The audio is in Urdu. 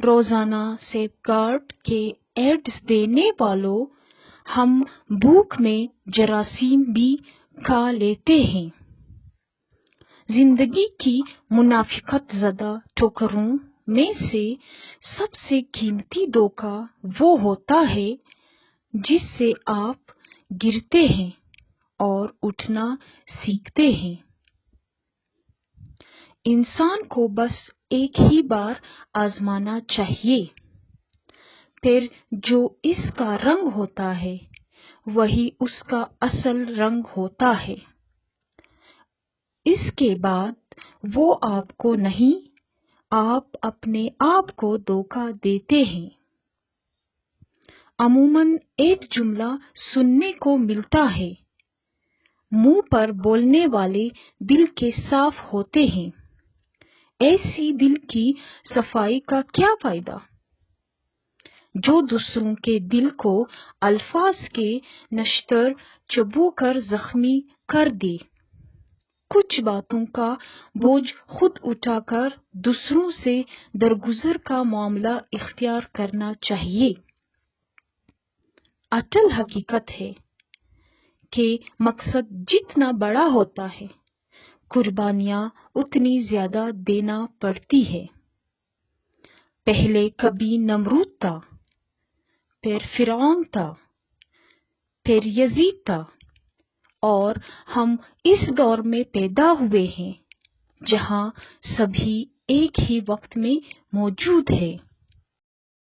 روزانہ سیفگارڈ کے ایڈز دینے والوں، ہم بھوک میں جراثیم بھی کھا لیتے ہیں۔ زندگی کی منافقت زدہ ٹھوکروں میں سے سب سے قیمتی دھوکہ وہ ہوتا ہے جس سے آپ گرتے ہیں اور اٹھنا سیکھتے ہیں۔ انسان کو بس ایک ہی بار آزمانا چاہیے، پھر جو اس کا رنگ ہوتا ہے وہی اس کا اصل رنگ ہوتا ہے۔ اس کے بعد وہ آپ کو نہیں، آپ اپنے آپ کو دھوکہ دیتے ہیں۔ عموماً ایک جملہ سننے کو ملتا ہے، منہ پر بولنے والے دل کے صاف ہوتے ہیں۔ ایسی دل کی صفائی کا کیا فائدہ، جو دوسروں کے دل کو الفاظ کے نشتر چبو کر زخمی کر دے۔ کچھ باتوں کا بوجھ خود اٹھا کر دوسروں سے درگزر کا معاملہ اختیار کرنا چاہیے۔ اٹل حقیقت ہے کہ مقصد جتنا بڑا ہوتا ہے، قربانیاں اتنی زیادہ دینا پڑتی ہے۔ پہلے کبھی نمرود تھا، پھر فرعون تھا، پھر یزید تھا، اور ہم اس دور میں پیدا ہوئے ہیں جہاں سبھی ایک ہی وقت میں موجود ہیں۔